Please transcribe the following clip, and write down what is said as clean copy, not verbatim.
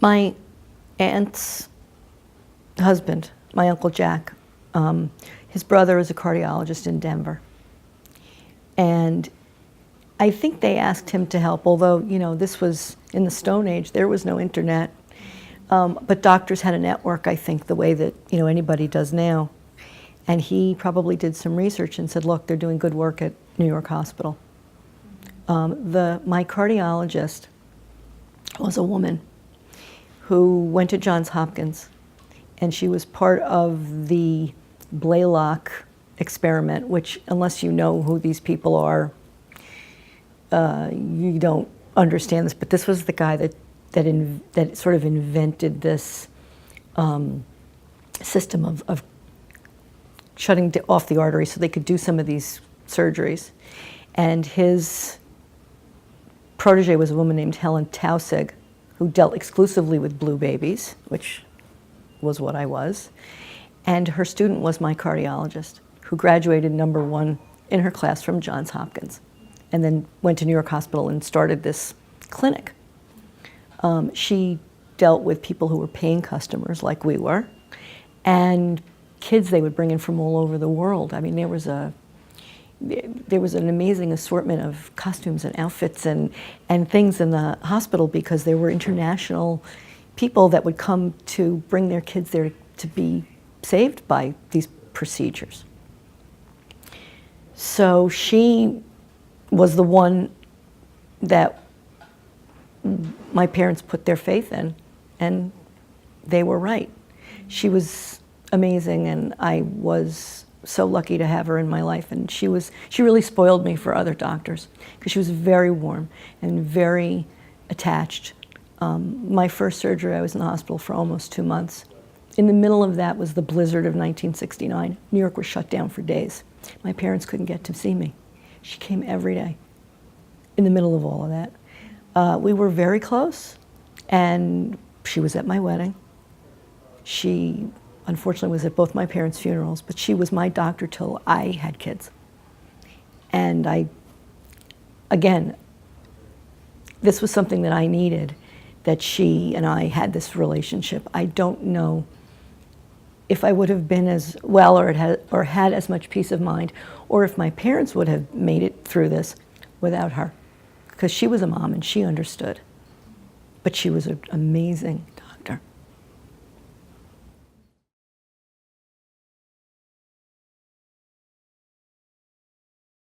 My aunt's husband, my Uncle Jack, his brother is a cardiologist in Denver. And I think they asked him to help, although, you know, this was in the Stone Age, there was no internet. But doctors had a network, I think, the way that, you know, anybody does now. And he probably did some research and said, look, they're doing good work at New York Hospital. My cardiologist was a woman who went to Johns Hopkins, and she was part of the Blaylock experiment, which, unless you know who these people are, you don't understand this. But this was the guy that sort of invented this system of shutting off the artery so they could do some of these surgeries. And his protege was a woman named Helen Taussig, who dealt exclusively with blue babies, which was what I was. And her student was my cardiologist, who graduated #1 in her class from Johns Hopkins, and then went to New York Hospital and started this clinic. She dealt with people who were paying customers like we were, and kids they would bring in from all over the world. I mean, there was an amazing assortment of costumes and outfits and things in the hospital, because there were international people that would come to bring their kids there to be saved by these procedures. So she was the one that my parents put their faith in, and they were right. She was amazing, and I was so lucky to have her in my life. And she really spoiled me for other doctors, because she was very warm and very attached. My first surgery, I was in the hospital for almost 2 months. In the middle of that was the blizzard of 1969. New York was shut down for days. My parents couldn't get to see me. She came every day in the middle of all of that. We were very close, and she was at my wedding. She unfortunately was at both my parents' funerals, but she was my doctor till I had kids. And again, this was something that I needed, that she and I had this relationship. I don't know if I would have been as well or had as much peace of mind, or if my parents would have made it through this without her, because she was a mom and she understood. But she was an amazing doctor.